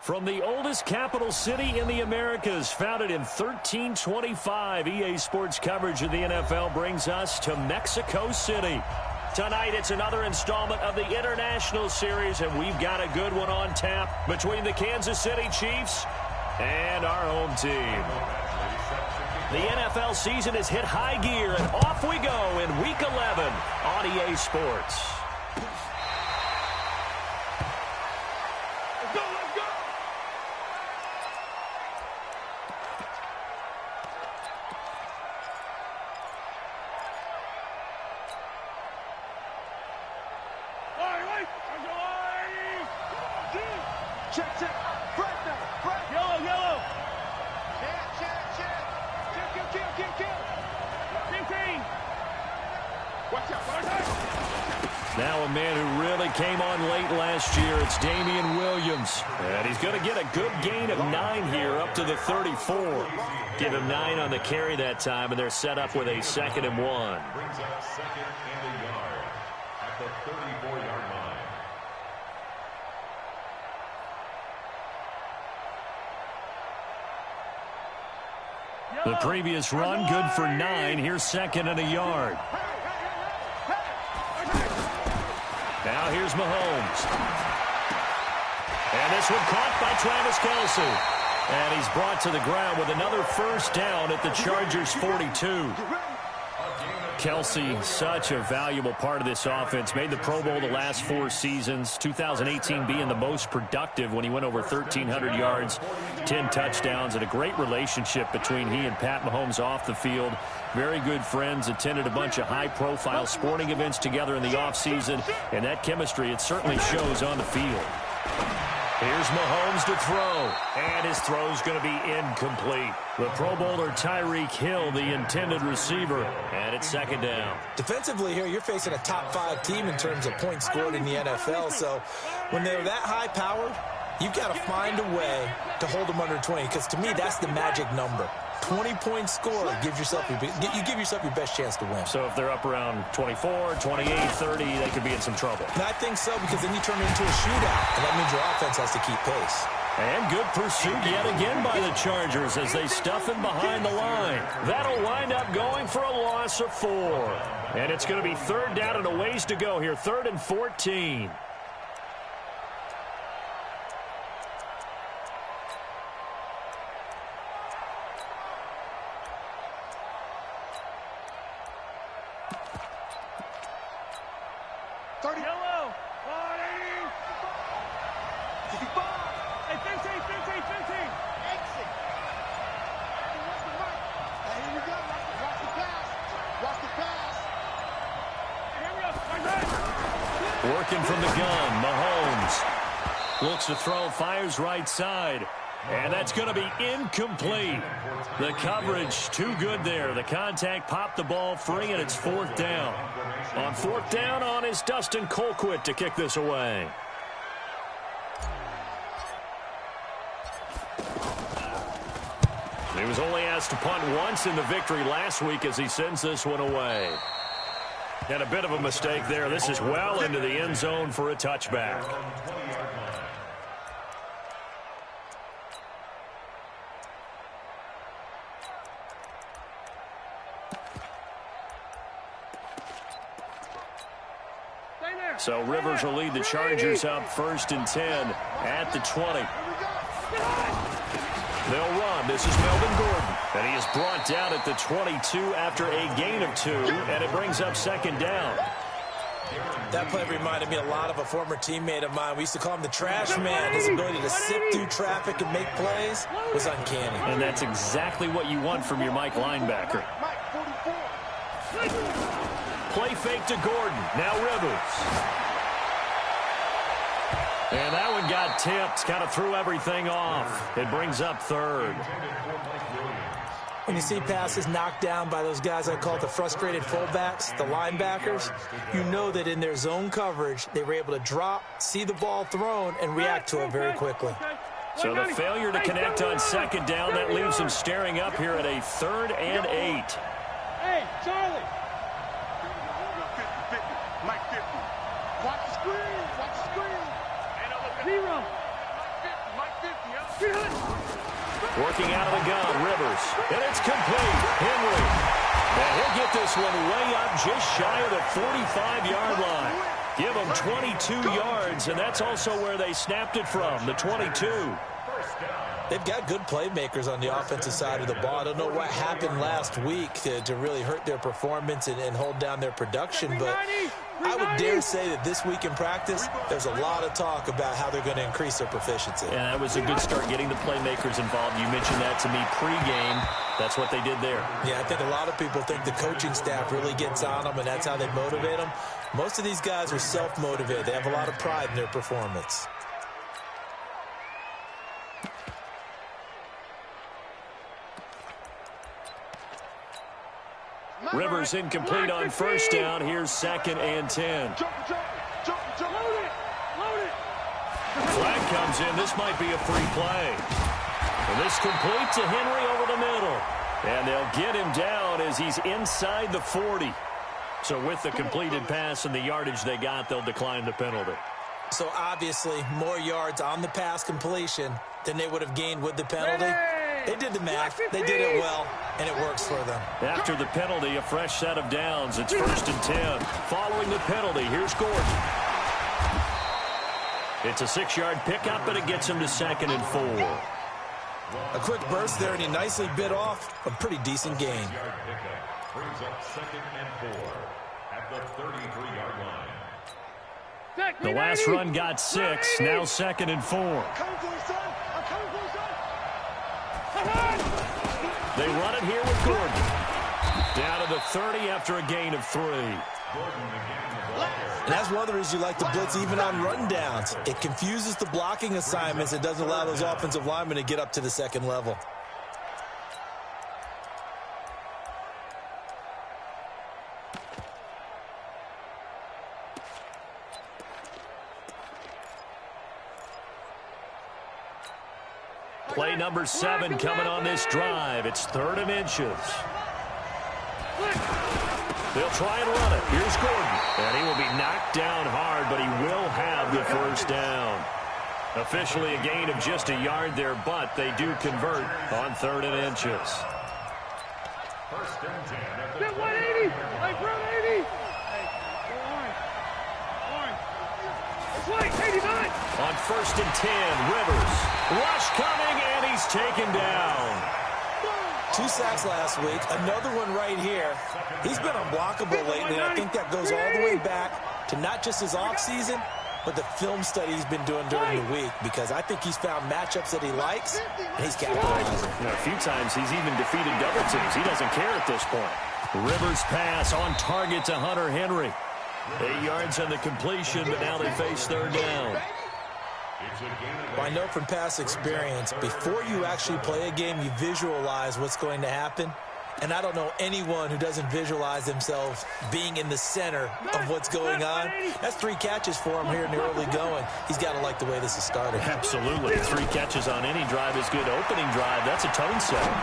From the oldest capital city in the Americas, founded in 1325, EA Sports coverage of the NFL brings us to Mexico City. Tonight, it's another installment of the International Series, and we've got a good one on tap between the Kansas City Chiefs and our home team. The NFL season has hit high gear, and off we go in Week 11 on EA Sports. Now a man who really came on late last year, it's Damian Williams. And he's going to get a good gain of 9 here up to the 34. Give him 9 on the carry that time, and they're set up with a 2nd and 1. Brings up 2nd and a yard at the 34-yard line. The previous run, good for 9. Here's 2nd and a yard. Now here's Mahomes. And this one caught by Travis Kelce. And he's brought to the ground with another first down at the Chargers' 42. Kelce, such a valuable part of this offense. Made the Pro Bowl the last 4 seasons. 2018 being the most productive when he went over 1,300 yards, 10 touchdowns, and a great relationship between he and Pat Mahomes off the field. Very good friends, attended a bunch of high-profile sporting events together in the offseason, and that chemistry, it certainly shows on the field. Here's Mahomes to throw, and his throw's going to be incomplete. The Pro Bowler Tyreek Hill, the intended receiver, and it's 2nd down. Defensively here, you're facing a top-5 team in terms of points scored in the NFL, so when they're that high-powered, you've got to find a way to hold them under 20, because to me, that's the magic number. 20-point score, you give yourself your best chance to win. So if they're up around 24, 28, 30, they could be in some trouble. And I think so, because then you turn it into a shootout, and that means your offense has to keep pace. And good pursuit yet again by the Chargers as they stuff him behind the line. That'll wind up going for a loss of 4. And it's going to be 3rd down and a ways to go here, 3rd and 14. Working from the gun, Mahomes looks to throw, fires right side, and that's going to be incomplete. The coverage too good there. The contact popped the ball free, and it's 4th down. On 4th down on is Dustin Colquitt to kick this away. He was only asked to punt once in the victory last week as he sends this one away. And a bit of a mistake there. This is well into the end zone for a touchback. So Rivers will lead the Chargers up 1st and 10 at the 20. They'll run. This is Melvin Gordon. And he is brought down at the 22 after a gain of 2, and it brings up 2nd down. That play reminded me a lot of a former teammate of mine. We used to call him the trash man. His ability to sift through traffic and make plays was uncanny. And that's exactly what you want from your Mike linebacker. Play fake to Gordon. Now Rivers. And that one got tipped. Kind of threw everything off. It brings up 3rd. When you see passes knocked down by those guys I call it the frustrated fullbacks, the linebackers, you know that in their zone coverage, they were able to drop, see the ball thrown, and react to it very quickly. So the failure to connect on 2nd down, that leaves them staring up here at a 3rd and 8. Hey, Charlie. Mike 50. Watch the screen. Watch the screen. 0. Mike 50. Working out of the gun, Rivers. And it's complete. Henry. And he'll get this one way up just shy of the 45-yard line. Give them 22 yards, and that's also where they snapped it from, the 22. They've got good playmakers on the offensive side of the ball. I don't know what happened last week to really hurt their performance and hold down their production, but I would dare say that this week in practice, there's a lot of talk about how they're going to increase their proficiency. And that was a good start, getting the playmakers involved. You mentioned that to me pregame. That's what they did there. Yeah, I think a lot of people think the coaching staff really gets on them, and that's how they motivate them. Most of these guys are self-motivated. They have a lot of pride in their performance. Rivers incomplete on first down. Here's 2nd and 10. Flag comes in. This might be a free play. And this complete to Henry over the middle. And they'll get him down as he's inside the 40. So with the completed pass and the yardage they got, they'll decline the penalty. So obviously more yards on the pass completion than they would have gained with the penalty. They did the math. They did it well, and it works for them. After the penalty, a fresh set of downs. It's 1st and 10. Following the penalty, here's Gordon. It's a 6-yard pickup, and it gets him to 2nd and 4. A quick burst there, and he nicely bit off a pretty decent gain. Brings up 2nd and 4 at the 33-yard line. The last run got 6. Now 2nd and 4. They run it here with Gordon. Down to the 30 after a gain of 3. And that's one of the reasons you like to blitz even on rundowns. It confuses the blocking assignments. It doesn't allow those offensive linemen to get up to the second level. Play number 7 coming on this drive. It's 3rd and inches. They'll try and run it. Here's Gordon. And he will be knocked down hard, but he will have the first down. Officially a gain of just a yard there, but they do convert on 3rd and inches. 1st and 10 at the Get 180! Hey, bro, 80! Hey, go on. It's late, 89! On 1st and 10, Rivers. Rush coming, and he's taken down. 2 sacks last week, another one right here. He's been unblockable lately, and I think that goes all the way back to not just his offseason, but the film study he's been doing during the week, because I think he's found matchups that he likes, and he's capitalizing. A few times he's even defeated double teams. He doesn't care at this point. Rivers pass on target to Hunter Henry. 8 yards on the completion, but now they face 3rd down. Well, I know from past experience, before you actually play a game, you visualize what's going to happen. And I don't know anyone who doesn't visualize themselves being in the center of what's going on. That's 3 catches for him here in the early going. He's got to like the way this is started. Absolutely. 3 catches on any drive is good. Opening drive, that's a tone setter.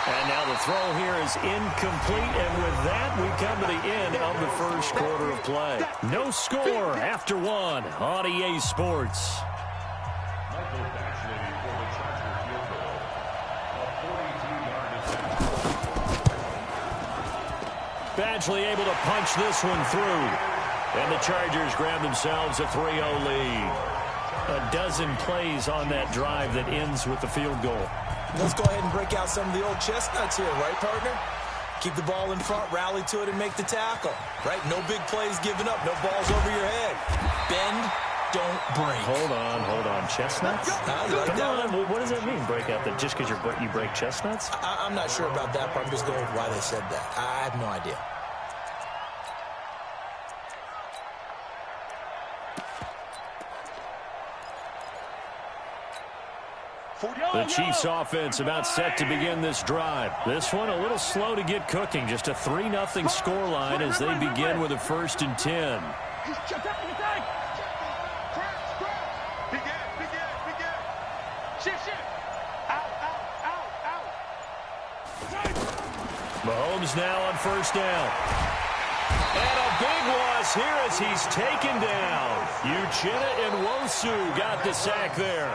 And now the throw here is incomplete, and with that, we come to the end of the first quarter of play. No score after 1 on EA Sports. Michael Batchley for the Charger field goal. A 42-yard attempt. Badgley able to punch this one through. And the Chargers grab themselves a 3-0 lead. A dozen plays on that drive that ends with the field goal. Let's go ahead and break out some of the old chestnuts here, right, partner? Keep the ball in front, rally to it, and make the tackle, right? No big plays given up, no balls over your head. Bend, don't break. Hold on. Chestnuts? You like that one? What does that mean, break out? That just because you break chestnuts? I'm not sure about that part. I'm just going with why they said that. I have no idea. The Chiefs offense about set to begin this drive. This one a little slow to get cooking. Just a 3-0 scoreline as they begin with a 1st and 10. Mahomes now on 1st down. And a big loss here as he's taken down. Uchenna Nwosu got the sack there.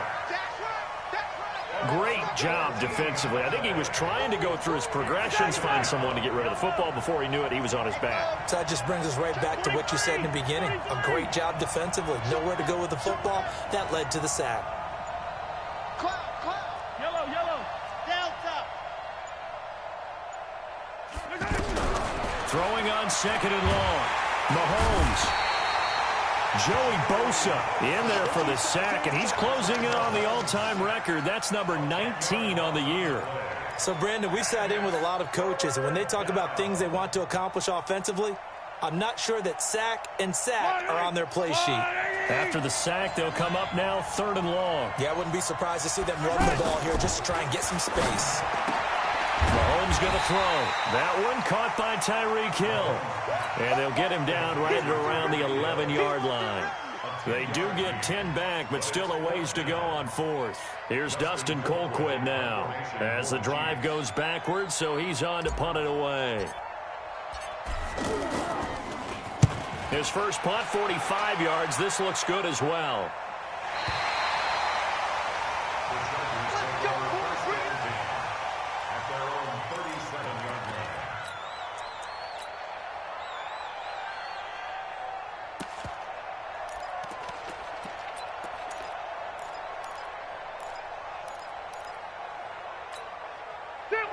Great job defensively. I think he was trying to go through his progressions, find someone to get rid of the football. Before he knew it, he was on his back. So that just brings us right back to what you said in the beginning. A great job defensively. Nowhere to go with the football. That led to the sack. Yellow, yellow. Delta. Throwing on 2nd and long. Mahomes. Joey Bosa in there for the sack, and he's closing in on the all-time record. That's number 19 on the year. So, Brandon, we've sat in with a lot of coaches, and when they talk about things they want to accomplish offensively, I'm not sure that sack and sack are on their play sheet. After the sack, they'll come up now 3rd and long. Yeah, I wouldn't be surprised to see them run the ball here just to try and get some space. Mahomes going to throw. That one caught by Tyreek Hill. And they'll get him down right at around the 11-yard line. They do get 10 back, but still a ways to go on 4th. Here's Dustin Colquitt now as the drive goes backwards, so he's on to punt it away. His first punt, 45 yards. This looks good as well.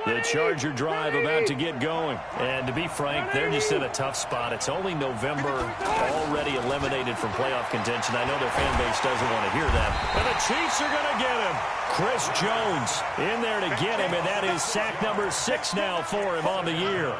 The Charger drive about to get going. And to be frank, they're just in a tough spot. It's only November, already eliminated from playoff contention. I know their fan base doesn't want to hear that. And the Chiefs are going to get him. Chris Jones in there to get him, and that is sack number 6 now for him on the year.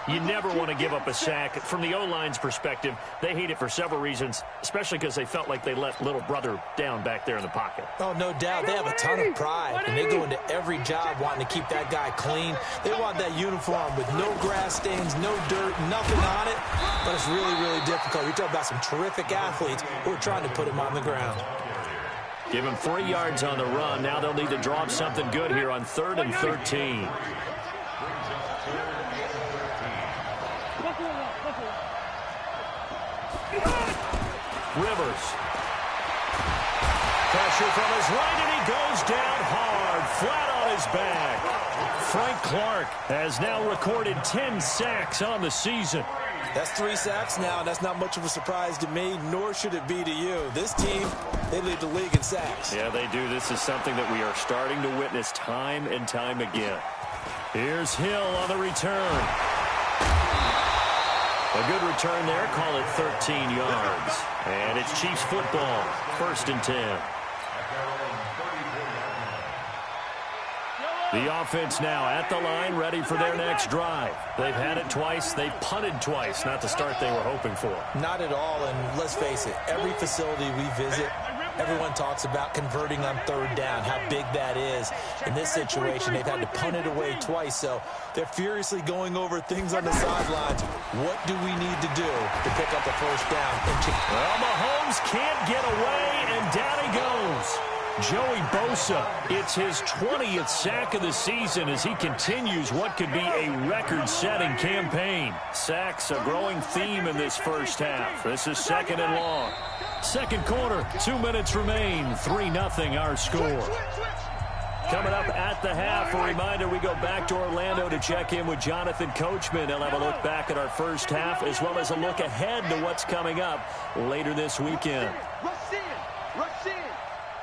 You never want to give up a sack. From the O-line's perspective, they hate it for several reasons, especially because they felt like they let little brother down back there in the pocket. Oh, no doubt. They have a ton of pride, and they go into every job wanting to keep that guy clean. They want that uniform with no grass stains, no dirt, nothing on it, but it's really, really difficult. You're talking about some terrific athletes who are trying to put him on the ground. Give him 3 yards on the run. Now they'll need to draw up something good here on 3rd and 13. Rivers. Pressure from his right, and he goes down hard, flat on his back. Frank Clark has now recorded 10 sacks on the season. That's 3 sacks now, and that's not much of a surprise to me, nor should it be to you. This team, they lead the league in sacks. Yeah, they do. This is something that we are starting to witness time and time again. Here's Hill on the return. A good return there. Call it 13 yards. And it's Chiefs football. 1st and 10. The offense now at the line, ready for their next drive. They've had it twice. They've punted twice. Not the start they were hoping for. Not at all, and let's face it, every facility we visit, everyone talks about converting on 3rd down, how big that is. In this situation, they've had to punt it away twice, so they're furiously going over things on the sidelines. What do we need to do to pick up the 1st down? Well, Mahomes can't get away, and down he goes. Joey Bosa, it's his 20th sack of the season as he continues what could be a record-setting campaign. Sacks, a growing theme in this first half. This is 2nd and long. 2nd quarter, 2 minutes remain, 3-0 our score. Coming up at the half, a reminder we go back to Orlando to check in with Jonathan Coachman. He'll have a look back at our first half as well as a look ahead to what's coming up later this weekend. Rush in. Rush in.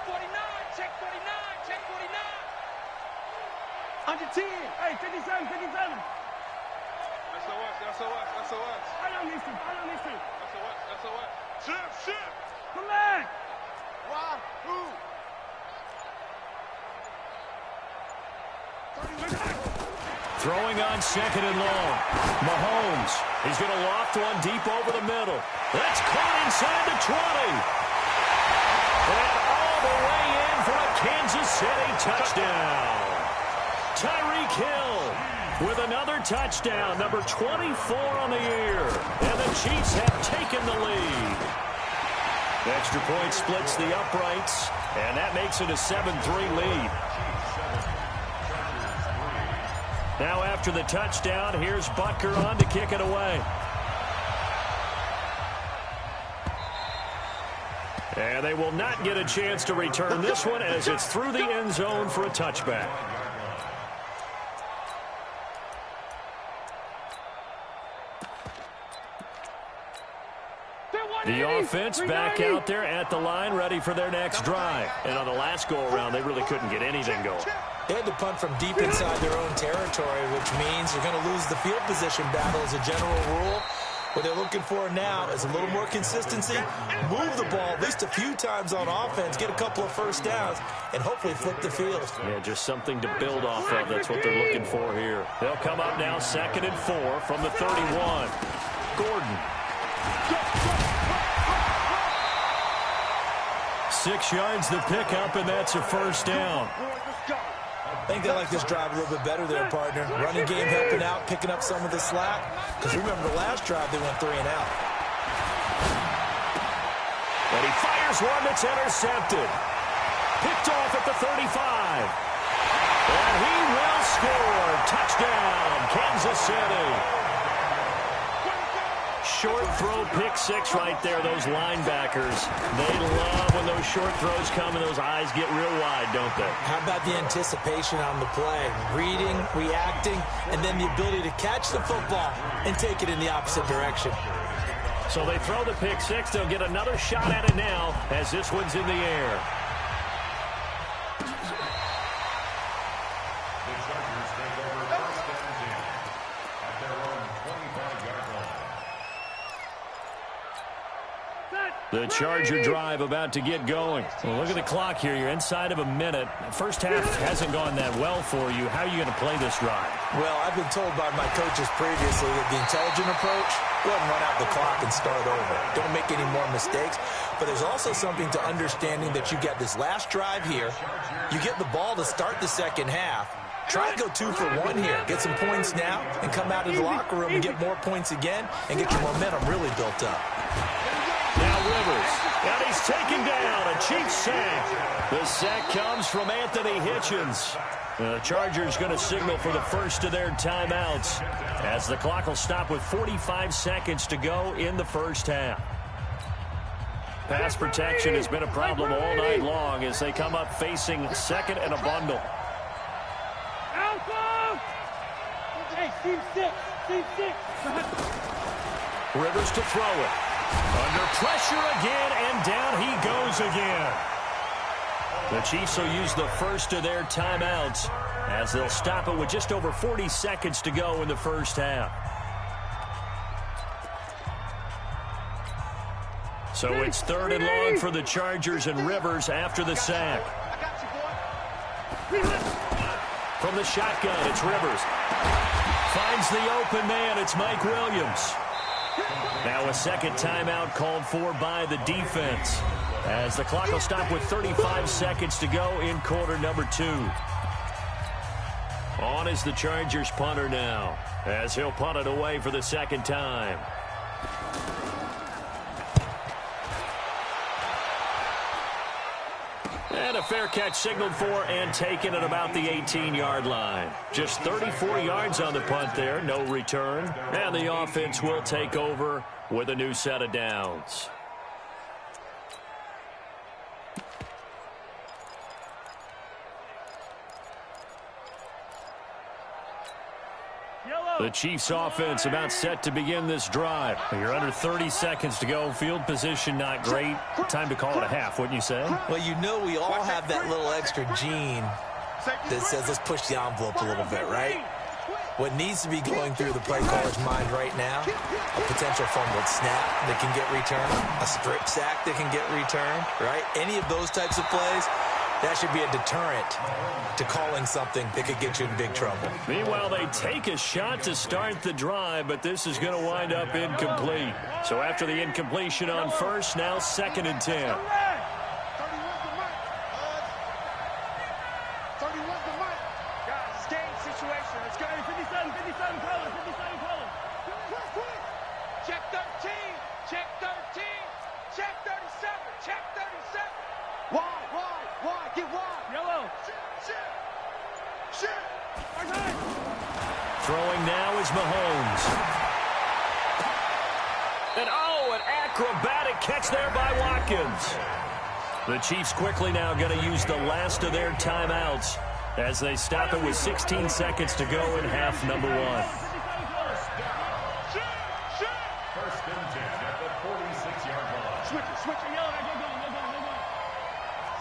49. Check 49. Check 49. Under 10. Hey, 57. 57. SOS. I don't listen. SOS. Shift. Collect. Why? Who? Throwing on 2nd and long. Mahomes. He's going to loft one deep over the middle. That's caught inside the 20. And all the way in for a Kansas City touchdown. Tyreek Hill with another touchdown, number 24 on the year. And the Chiefs have taken the lead. Extra point splits the uprights, and that makes it a 7-3 lead. Now after the touchdown, here's Butker on to kick it away. And they will not get a chance to return this one as it's through the end zone for a touchback. The offense back out there at the line, ready for their next drive. And on the last go-around, they really couldn't get anything going. They had to punt from deep inside their own territory, which means you're going to lose the field position battle as a general rule. What they're looking for now is a little more consistency, move the ball at least a few times on offense, get a couple of first downs, and hopefully flip the field. Yeah, just something to build off of. That's what they're looking for here. They'll come up now 2nd and 4 from the 31. Gordon. 6 yards the pickup, and that's a first down. I think they like this drive a little bit better there, partner. Running game helping out, picking up some of the slack. Because remember, the last drive, they went 3 and out. And he fires one that's intercepted. Picked off at the 35. And he will score. Touchdown, Kansas City. Short throw, pick 6 right there. Those linebackers, they love when those short throws come and those eyes get real wide, don't they? How about the anticipation on the play? Reading, reacting, and then the ability to catch the football and take it in the opposite direction. So they throw the pick 6. They'll get another shot at it now as this one's in the air. The Charger drive about to get going. Well, look at the clock here. You're inside of a minute. First half hasn't gone that well for you. How are you going to play this drive? Well, I've been told by my coaches previously that the intelligent approach wasn't run out the clock and start over. Don't make any more mistakes. But there's also something to understanding that you get this last drive here. You get the ball to start the second half. Try to go 2 for 1 here. Get some points now and come out of the locker room and get more points again and get your momentum really built up. Now Rivers, and he's taken down, a Chiefs sack. The sack comes from Anthony Hitchens. The Chargers going to signal for the first of their timeouts as the clock will stop with 45 seconds to go in the first half. Pass protection has been a problem all night long as they come up facing second and a bundle. Hey, team 6, team 6. Rivers to throw it. Under pressure again, and down he goes again. The Chiefs will use the first of their timeouts as they'll stop it with just over 40 seconds to go in the first half. So it's 3rd and long for the Chargers, and Rivers after the sack. From the shotgun, it's Rivers. Finds the open man, it's Mike Williams. Now a second timeout called for by the defense as the clock will stop with 35 seconds to go in quarter number 2. On is the Chargers punter now as he'll punt it away for the second time. And a fair catch signaled for and taken at about the 18-yard line. Just 34 yards on the punt there, no return. And the offense will take over with a new set of downs. The Chiefs offense about set to begin this drive. You're under 30 seconds to go. Field position not great. Time to call it a half, wouldn't you say? Well, you know we all have that little extra gene that says let's push the envelope a little bit, right? What needs to be going through the play caller's mind right now, a potential fumbled snap that can get returned, a strip sack that can get returned, right? Any of those types of plays, that should be a deterrent to calling something that could get you in big trouble. Meanwhile, they take a shot to start the drive, but this is going to wind up incomplete. So after the incompletion on first, now 2nd and 10. Check 13, check 13, check 37, check 37. Wide, get wide. Yellow. Shit. Throwing now is Mahomes. And an acrobatic catch there by Watkins. The Chiefs quickly now going to use the last of their timeouts as they stop it with 16 seconds to go in half number 1. First and 10 at the 46-yard line. Switch it. Yo, go.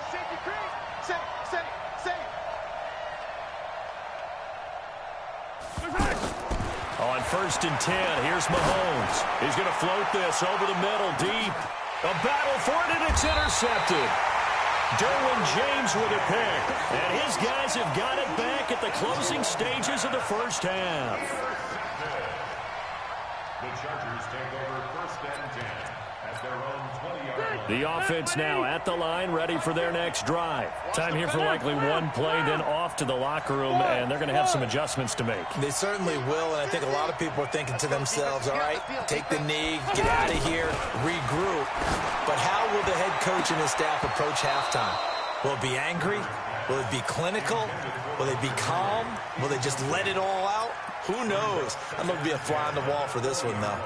Safety creep. Safe. On first and 10, here's Mahomes. He's going to float this over the middle, deep. A battle for it, and it's intercepted. Derwin James with a pick. And his guys have got it back at the closing stages of the first half. The Chargers take over first and 10 at their own 20-yard line. The offense now at the line, ready for their next drive. Time here for likely one play, then off to the locker room, and they're going to have some adjustments to make. They certainly will, and I think a lot of people are thinking to themselves, all right, take the knee, get out of here, regroup. But how will the head coach and his staff approach halftime? Will it be angry? Will it be clinical? Will they be calm? Will they just let it all out? Who knows? I'm going to be a fly on the wall for this one, though.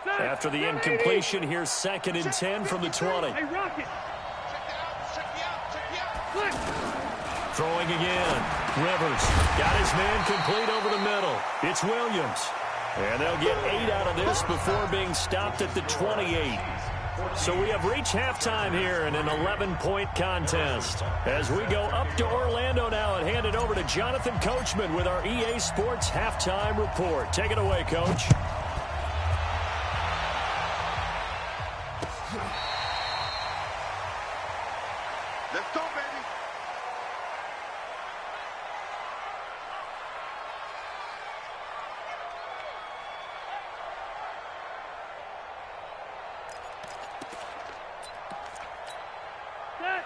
After the incompletion, here's second and 10 from the 20. Hey, Rocket. Check me out. Throwing again. Rivers got his man complete over the middle. It's Williams. And they'll get 8 out of this before being stopped at the 28. So we have reached halftime here in an 11-point contest. As we go up to Orlando now and hand it over to Jonathan Coachman with our EA Sports Halftime Report. Take it away, Coach. Let's go, baby.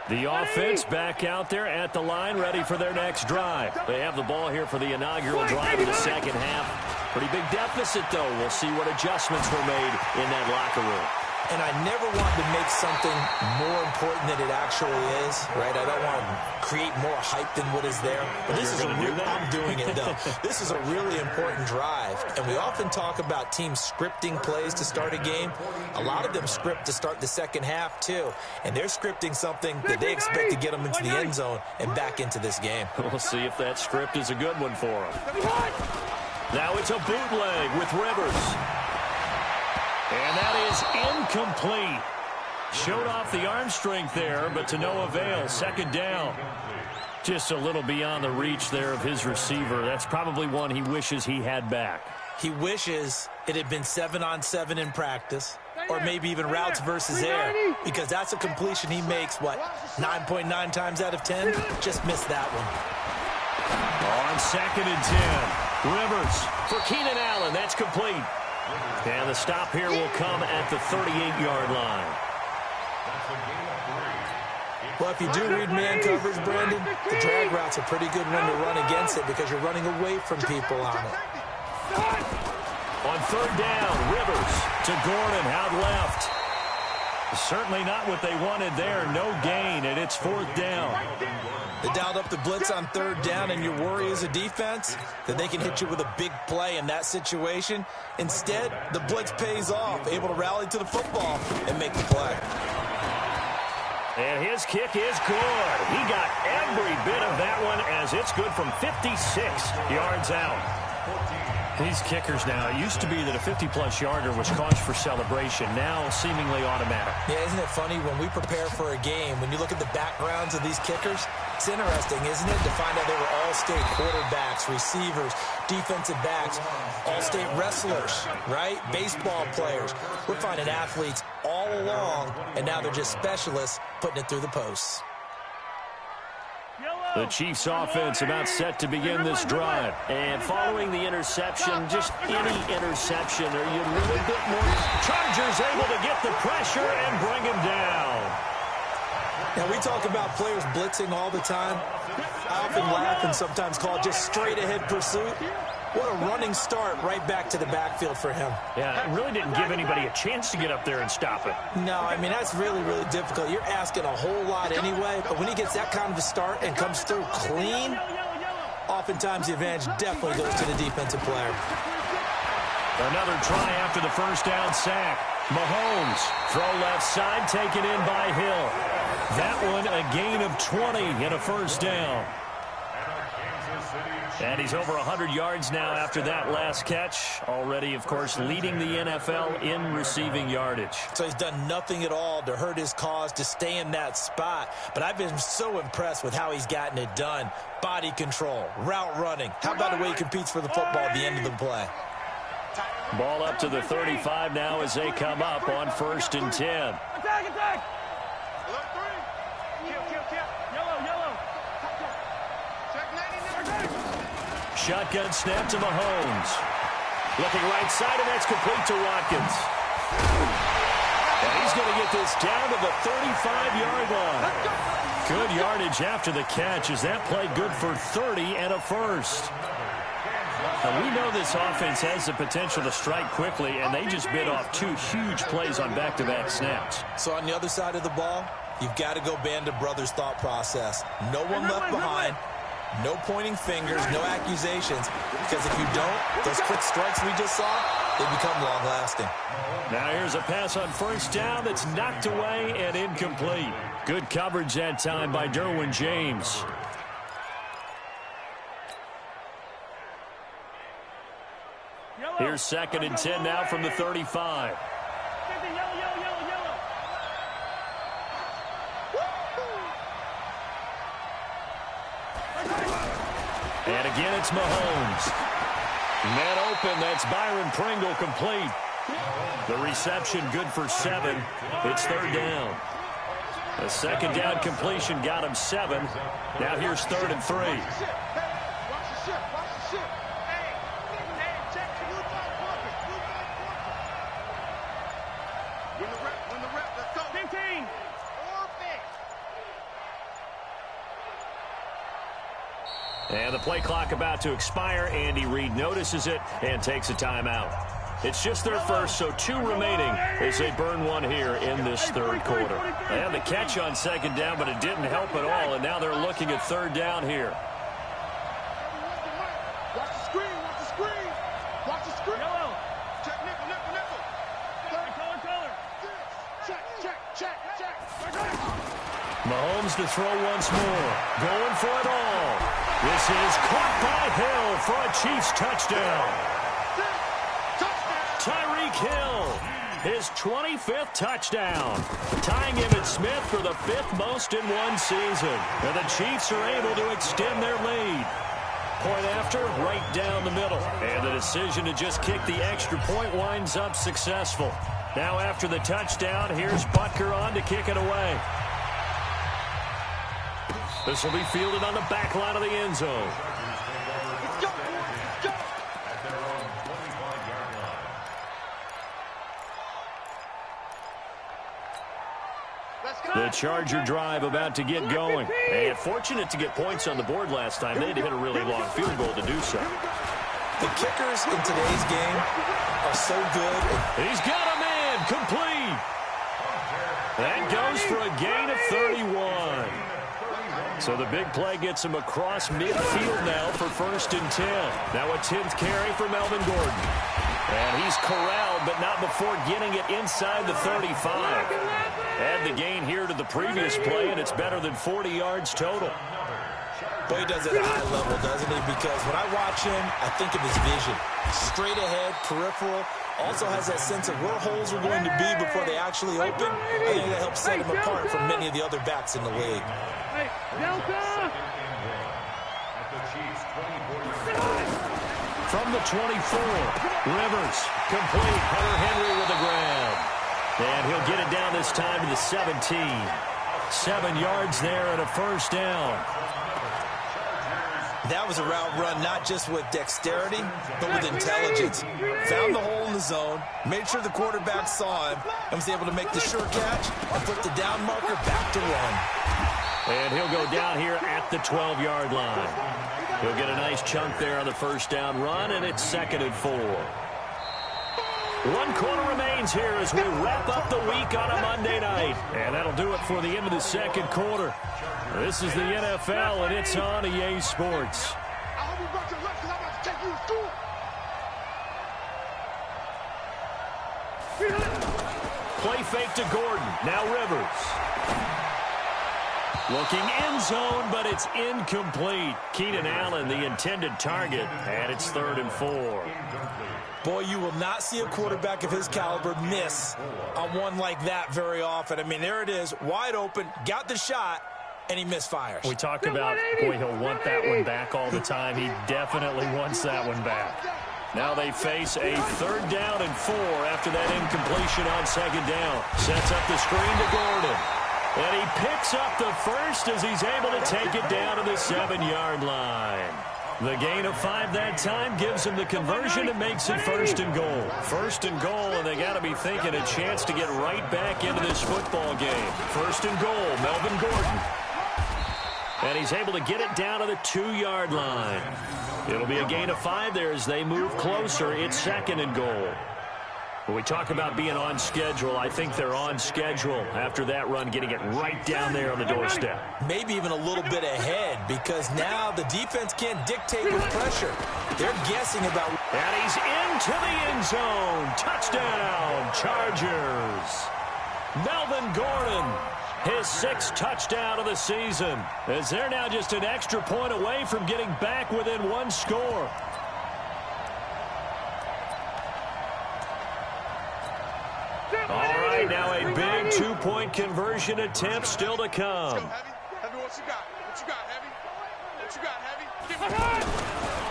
The offense back out there at the line, ready for their next drive. They have the ball here for the inaugural drive of the second half. Pretty big deficit, though. We'll see what adjustments were made in that locker room. And I never want to make something more important than it actually is, right? I don't want to create more hype than what is there. But this is I'm doing it, though. This is a really important drive. And we often talk about teams scripting plays to start a game. A lot of them script to start the second half, too. And they're scripting something that they expect to get them into the end zone and back into this game. We'll see if that script is a good one for them. Now it's a bootleg with Rivers. And that is incomplete. Showed off the arm strength there, but to no avail. Second down. Just a little beyond the reach there of his receiver. That's probably one he wishes he had back. He wishes it had been 7-on-7 in practice, or maybe even routes versus air, because that's a completion he makes, 9.9 times out of 10? Just missed that one. On second and 10, Rivers for Keenan Allen. That's complete. And the stop here will come at the 38-yard line. Well, if you do read man coverage, Brandon, the drag route's a pretty good one to run against it because you're running away from people on it. On third down, Rivers to Gordon out left. Certainly not what they wanted there. No gain, and it's fourth down. They dialed up the blitz on third down, and your worry as a defense that they can hit you with a big play in that situation. Instead, the blitz pays off, able to rally to the football and make the play. And his kick is good. He got every bit of that one as it's good from 56 yards out. These kickers now, it used to be that a 50-plus yarder was cause for celebration. Now seemingly automatic. Yeah, isn't it funny when we prepare for a game, when you look at the backgrounds of these kickers, it's interesting, isn't it, to find out they were all-state quarterbacks, receivers, defensive backs, all-state wrestlers, right? Baseball players. We're finding athletes all along, and now they're just specialists putting it through the posts. The Chiefs offense about set to begin this drive. And following the interception, just any interception, are you a little bit more? Chargers able to get the pressure and bring him down. Now, we talk about players blitzing all the time. I often laugh and sometimes call it just straight-ahead pursuit. What a running start right back to the backfield for him. Yeah, it really didn't give anybody a chance to get up there and stop it. No, I mean, that's really, really difficult. You're asking a whole lot anyway, but when he gets that kind of a start and comes through clean, oftentimes the advantage definitely goes to the defensive player. Another try after the first down sack. Mahomes, throw left side, taken in by Hill. That one a gain of 20 and a first down. And he's over 100 yards now after that last catch. Already, of course, leading the NFL in receiving yardage. So he's done nothing at all to hurt his cause, to stay in that spot. But I've been so impressed with how he's gotten it done. Body control, route running. How about the way he competes for the football at the end of the play? Ball up to the 35 now as they come up on 1st and 10. Attack, attack! Yellow. Shotgun snap to Mahomes. Looking right side, and that's complete to Watkins. And he's going to get this down to the 35-yard line. Good yardage after the catch as that play good for 30 and a first. Now, we know this offense has the potential to strike quickly, and they just bit off 2 huge plays on back-to-back snaps. So on the other side of the ball, you've got to go band of brothers thought process. No one left behind. No pointing fingers, no accusations, because if you don't, those quick strikes we just saw, they become long-lasting. Now here's a pass on first down that's knocked away and incomplete. Good coverage that time by Derwin James. Here's 2nd and 10 now from the 35. And again, it's Mahomes. Man open, that's Byron Pringle complete. The reception good for 7. It's 3rd down. The 2nd down completion got him 7. Now here's 3rd and 3. And the play clock about to expire. Andy Reid notices it and takes a timeout. It's just their first, so 2 remaining as they burn 1 here in this 3rd quarter. They had the catch on 2nd down, but it didn't help at all, and now they're looking at 3rd down here. Watch the screen, watch the screen. Watch the screen. Yellow. Check nickel. Check. Mahomes to throw once more. Going for it all. This is caught by Hill for a Chiefs touchdown. Tyreek Hill, his 25th touchdown, tying him and Smith for the 5th most in one season. And the Chiefs are able to extend their lead. Point after, right down the middle. And the decision to just kick the extra point winds up successful. Now after the touchdown, here's Butker on to kick it away. This will be fielded on the back line of the end zone. The Charger drive about to get going. And fortunate to get points on the board last time. They had to hit a really long field goal to do so. The kickers in today's game are so good. He's got a man complete. That goes for a gain of 31. So the big play gets him across midfield now for 1st and 10. Now a 10th carry for Melvin Gordon. And he's corralled, but not before getting it inside the 35. Add the gain here to the previous play, and it's better than 40 yards total. Boy, he does it at a high level, doesn't he? Because when I watch him, I think of his vision. Straight ahead, peripheral. Also has that sense of where holes are going to be before they actually open. I think that helps set him apart from many of the other backs in the league. From the 24, Rivers, complete. Hunter Henry with the grab. And he'll get it down this time to the 17. 7 yards there and a 1st down. That was a route run not just with dexterity, but with intelligence. Found the hole in the zone, made sure the quarterback saw him, and was able to make the sure catch and put the down marker back to run. And he'll go down here at the 12-yard line. He'll get a nice chunk there on the 1st down run, and it's 2nd and 4. 1 quarter remains here as we wrap up the week on a Monday night. And that'll do it for the end of the 2nd quarter. This is the NFL, and it's on EA Sports. Play fake to Gordon. Now Rivers. Looking end zone, but it's incomplete. Keenan Allen, the intended target, and it's 3rd and 4. Boy, you will not see a quarterback of his caliber miss on one like that very often. I mean, there it is, wide open, got the shot, and he misfires. We talk about, boy, he'll want that one back all the time. He definitely wants that one back. Now they face a 3rd down and 4 after that incompletion on 2nd down. Sets up the screen to Gordon. And he picks up the first as he's able to take it down to the 7-yard line. The gain of 5 that time gives him the conversion and makes it 1st and goal. 1st and goal, and they got to be thinking a chance to get right back into this football game. 1st and goal, Melvin Gordon. And he's able to get it down to the 2-yard line. It'll be a gain of 5 there as they move closer. It's 2nd and goal. When we talk about being on schedule, I think they're on schedule after that run, getting it right down there on the doorstep. Maybe even a little bit ahead, because now the defense can't dictate with pressure. They're guessing about... And he's into the end zone. Touchdown, Chargers. Melvin Gordon, his 6th touchdown of the season, as they're now just an extra point away from getting back within 1 score. All right, now a big 2-point conversion attempt still to come. Heavy, what you got? What you got, Heavy? What you got, Heavy?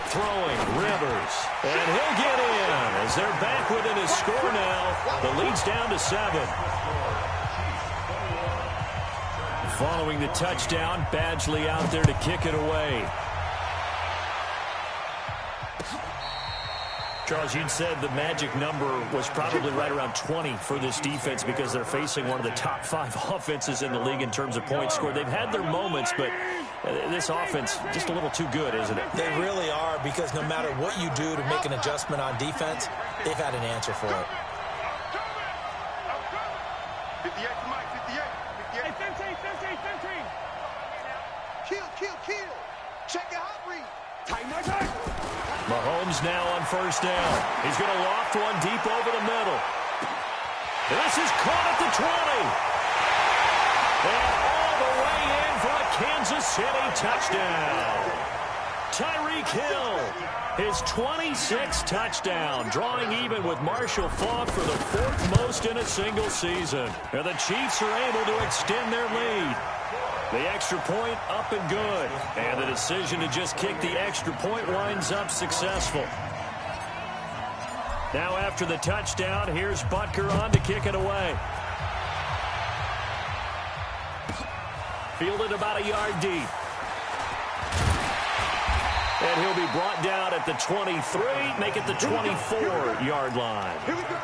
Throwing Rivers, and he'll get in as they're back within his score now. The lead's down to 7. Following the touchdown, Badgley out there to kick it away. Charles, you'd said the magic number was probably right around 20 for this defense because they're facing one of the top 5 offenses in the league in terms of points scored. They've had their moments, but this offense just a little too good, isn't it? They really are, because no matter what you do to make an adjustment on defense, they've had an answer for it. 58 to Mike, 58. 58. Hey, 15. Kill. Check it out, read. Tight. Mahomes now on 1st down. He's going to loft one deep over the middle. This is caught at the 20. And all the way in for a Kansas City touchdown. Tyreek Hill, his 26th touchdown, drawing even with Marshall Faulk for the 4th most in a single season. And the Chiefs are able to extend their lead. The extra point up and good. And the decision to just kick the extra point winds up successful. Now after the touchdown, here's Butker on to kick it away. Fielded about a yard deep. And he'll be brought down at the 23, make it the 24-yard line. Here we go.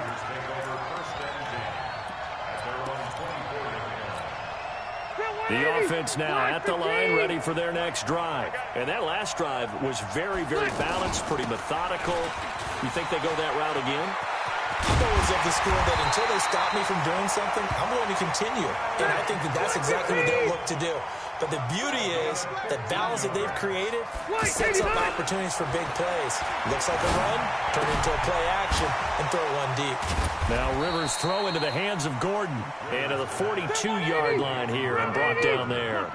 The offense now at the line, ready for their next drive. And that last drive was very, very balanced, pretty methodical. You think they go that route again? I'm always of the school that until they stop me from doing something, I'm going to continue. And I think that that's exactly what they'll look to do. But the beauty is that balance that they've created sets up opportunities for big plays. Looks like a run, turn into a play action, and throw one deep. Now Rivers throw into the hands of Gordon. And to the 42-yard line here and brought down there.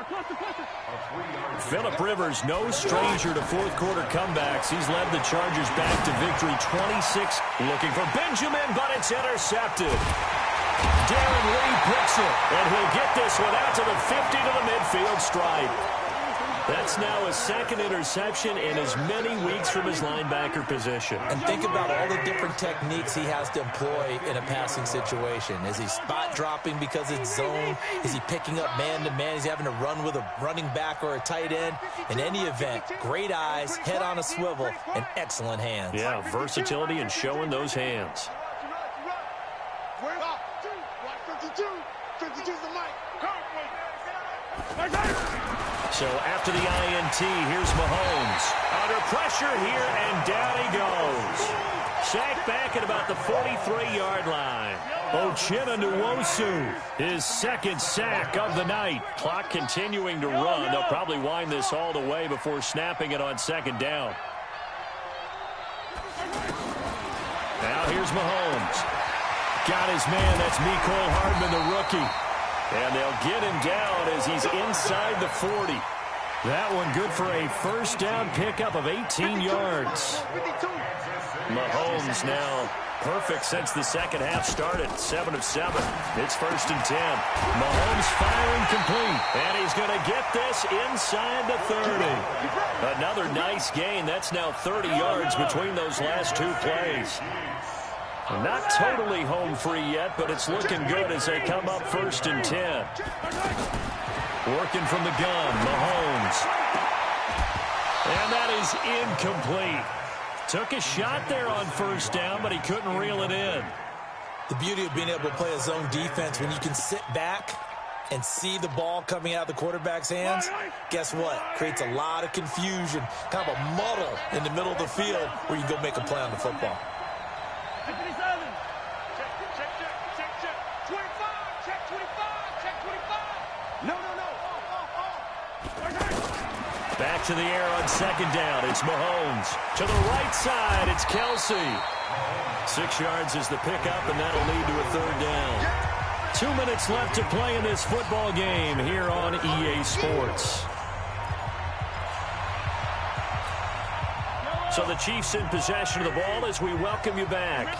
Phillip Rivers, no stranger to fourth-quarter comebacks. He's led the Chargers back to victory 26. Looking for Benjamin, but it's intercepted. Darren Lee picks it, and he'll get this one out to the 50 to the midfield stripe. That's now his 2nd interception in as many weeks from his linebacker position. And think about all the different techniques he has to employ in a passing situation. Is he spot dropping because it's zone? Is he picking up man-to-man? Is he having to run with a running back or a tight end? In any event, great eyes, head on a swivel, and excellent hands. Yeah, versatility and showing those hands. 52's the mic. So after the INT, here's Mahomes. Under pressure here, and down he goes. sacked back at about the 43-yard line. Uchenna Nwosu, his second sack of the night. Clock continuing to run. They'll probably wind this all the way before snapping it on second down. Now here's Mahomes. Got his man. That's Mecole Hardman, the rookie. And they'll get him down as he's inside the 40. That one good for a first down pickup of 18 yards. Mahomes now perfect since the second half started. 7 of 7. It's 1st and 10. Mahomes firing complete. And he's going to get this inside the 30. Another nice gain. That's now 30 yards between those last two plays. Not totally home free yet, but it's looking good as they come up 1st and 10. Working from the gun, Mahomes. And that is incomplete. Took a shot there on first down, but he couldn't reel it in. The beauty of being able to play a zone defense, when you can sit back and see the ball coming out of the quarterback's hands, guess what? Creates a lot of confusion, kind of a muddle in the middle of the field where you can go make a play on the football. Back to the air on second down. It's Mahomes. To the right side, it's Kelsey. 6 yards is the pickup, and that'll lead to a third down. 2 minutes left to play in this football game here on EA Sports. So the Chiefs in possession of the ball as we welcome you back.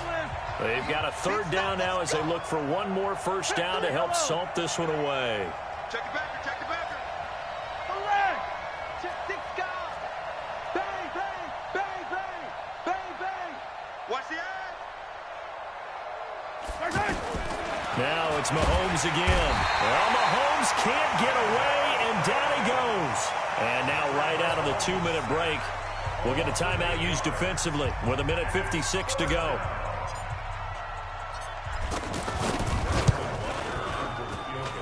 They've got a third down now as they look for one more first down to help salt this one away. Check it back. Now it's Mahomes again. Well, Mahomes can't get away, and down he goes. And now right out of the 2-minute break, we'll get a timeout used defensively with 1:56 to go.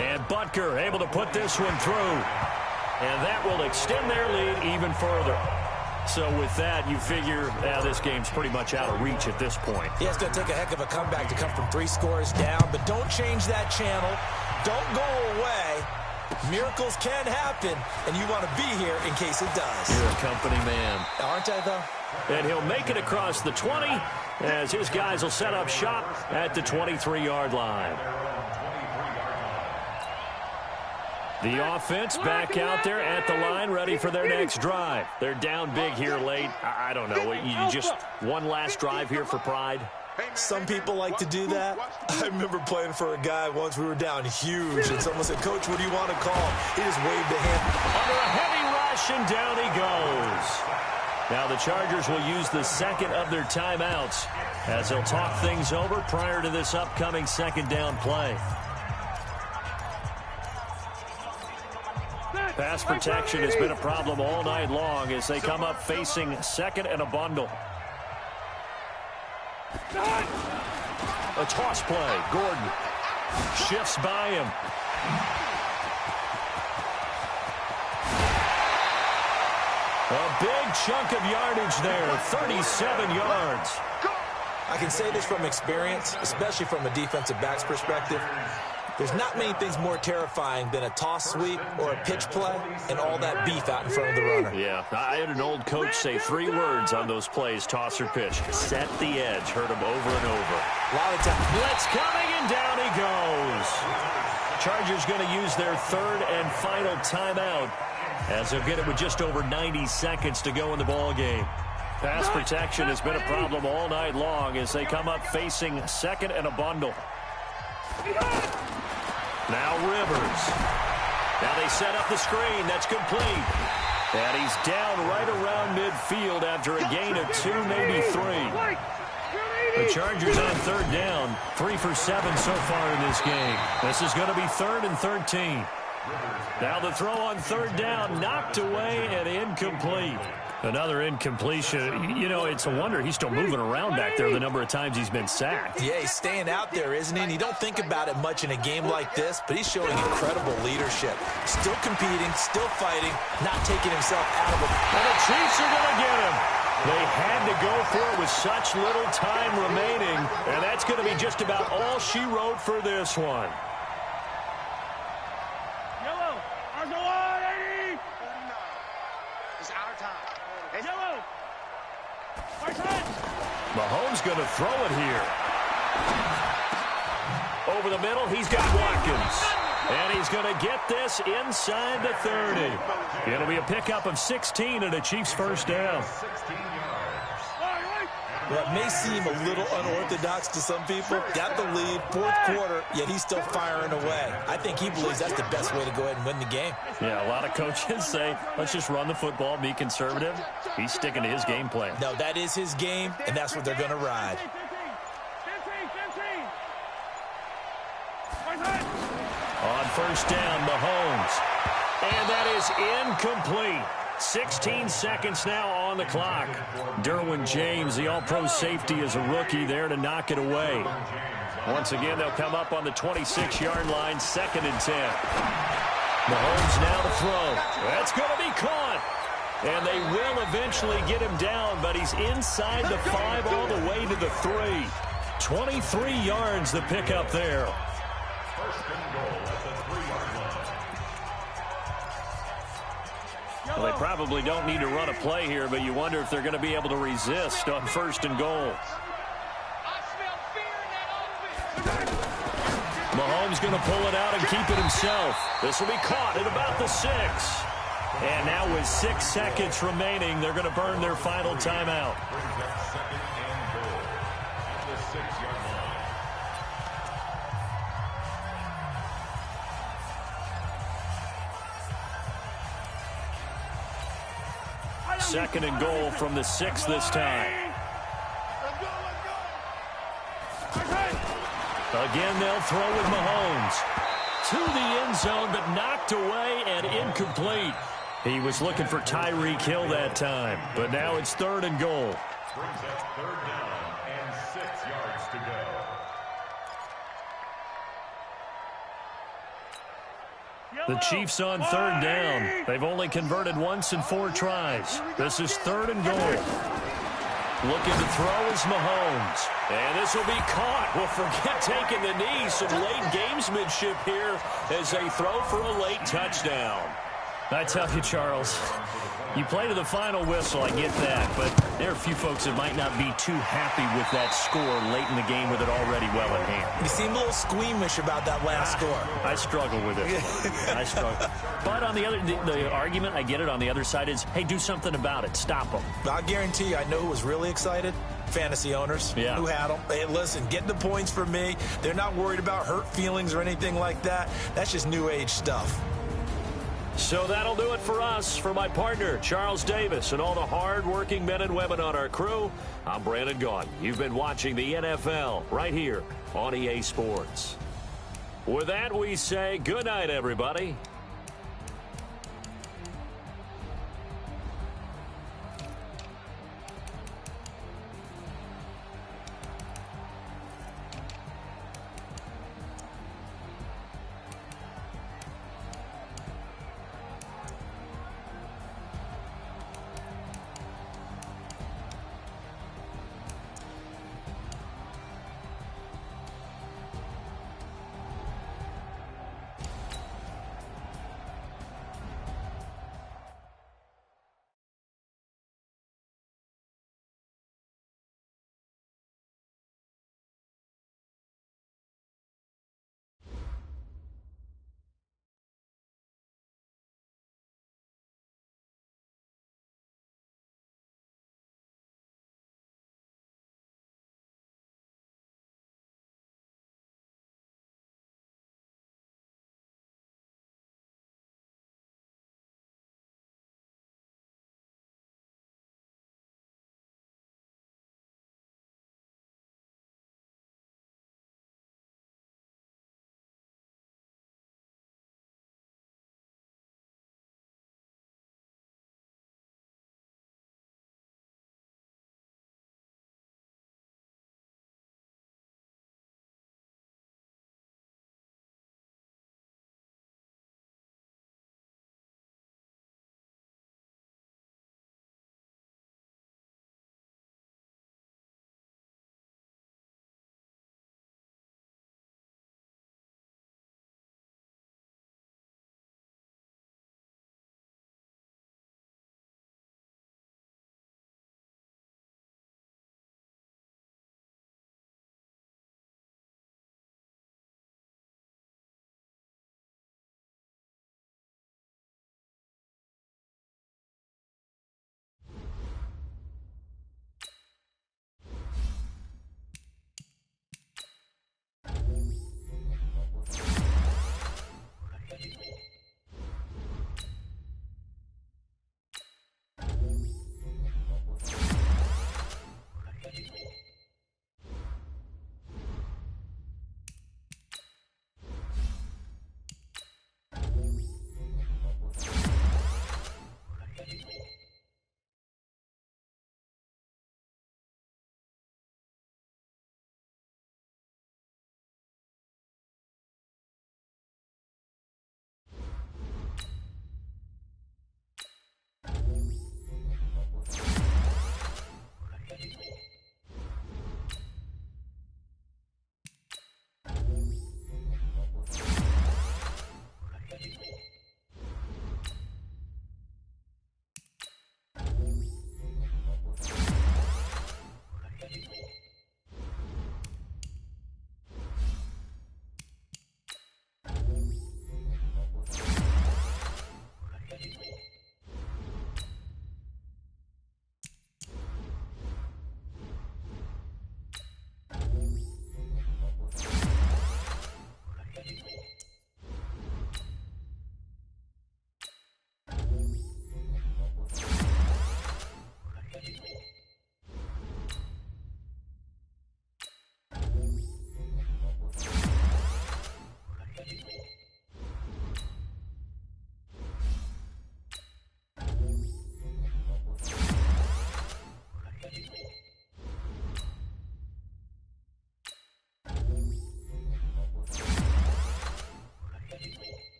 And Butker able to put this one through. And that will extend their lead even further. So with that, you figure this game's pretty much out of reach at this point. Yeah, it's going to take a heck of a comeback to come from 3 scores down, but don't change that channel. Don't go away. Miracles can happen, and you want to be here in case it does. You're a company man. Aren't I, though? And he'll make it across the 20 as his guys will set up shop at the 23-yard line. The offense back out there at the line, ready for their next drive. They're down big here late. I don't know. You just one last drive here for pride? Some people like to do that. I remember playing for a guy once. We were down huge, and someone said, "Coach, what do you want to call?" He just waved a hand. Under a heavy rush, and down he goes. Now the Chargers will use the second of their timeouts as they'll talk things over prior to this upcoming second down play. Pass protection has been a problem all night long as they come up facing second and a bundle. A toss play. Gordon shifts by him. A big chunk of yardage there, 37 yards. I can say this from experience, especially from a defensive back's perspective. There's not many things more terrifying than a toss sweep or a pitch play and all that beef out in front of the runner. Yeah, I had an old coach say 3 words on those plays, toss or pitch. Set the edge. Heard him over and over. A lot of time. Blitz coming, and down he goes. Chargers going to use their third and final timeout as they'll get it with just over 90 seconds to go in the ball game. Pass protection has been a problem all night long as they come up facing second and a bundle. Now Rivers. Now they set up the screen. That's complete. And he's down right around midfield after a gain of 2, maybe 3. The Chargers on third down. 3 for 7 so far in this game. This is going to be 3rd and 13. Now the throw on third down, knocked away and incomplete. Another incompletion. You know, it's a wonder he's still moving around back there the number of times he's been sacked. Yeah, he's staying out there, isn't he? And you don't think about it much in a game like this, but he's showing incredible leadership. Still competing, still fighting, not taking himself out of it. And the Chiefs are going to get him. They had to go for it with such little time remaining, and that's going to be just about all she wrote for this one. Yellow. Ours go on, 80. It's our time. It's Yellow. Right side. Mahomes going to throw it here. Over the middle, he's got Watkins. And he's going to get this inside the 30. It'll be a pickup of 16 and a Chiefs first down. 16 yards. Well, it may seem a little unorthodox to some people. Got the lead, fourth quarter, yet he's still firing away. I think he believes that's the best way to go ahead and win the game. Yeah, a lot of coaches say, let's just run the football, be conservative. He's sticking to his game plan. No, that is his game, and that's what they're going to ride. 15. Right side. On first down, Mahomes. And that is incomplete. 16 seconds now on the clock. Derwin James, the all-pro safety, is a rookie there to knock it away. Once again, they'll come up on the 26-yard line, 2nd and 10. Mahomes now to throw. That's going to be caught. And they will eventually get him down, but he's inside the 5 all the way to the 3. 23 yards the pickup there. First and goal at the 3-yard line. Well, they probably don't need to run a play here, but you wonder if they're going to be able to resist on 1st and goal. Mahomes going to pull it out and keep it himself. This will be caught at about the 6. And now with 6 seconds remaining, they're going to burn their final timeout. Brings up 2nd and goal at the 6-yard line. Second and goal from the 6 this time. Again, they'll throw with Mahomes. To the end zone, but knocked away and incomplete. He was looking for Tyreek Hill that time, but now it's 3rd and goal. Brings up 3rd down and 6 yards to go. The Chiefs on 3rd down. They've only converted once in 4 tries. This is 3rd and goal. Looking to throw is Mahomes. And this will be caught. Well, forget taking the knee. Some late gamesmanship here as they throw for a late touchdown. I tell you, Charles, you play to the final whistle, I get that, but there are a few folks that might not be too happy with that score late in the game with it already well in hand. You seem a little squeamish about that last score. I struggle with it. I struggle. But on the other, the argument, I get it, on the other side is, hey, do something about it. Stop them. I guarantee you, I know who was really excited. Fantasy owners who had them. Hey, listen, get the points for me. They're not worried about hurt feelings or anything like that. That's just new age stuff. So that'll do it for us. For my partner, Charles Davis, and all the hard-working men and women on our crew, I'm Brandon Gaughan. You've been watching the NFL right here on EA Sports. With that, we say good night, everybody.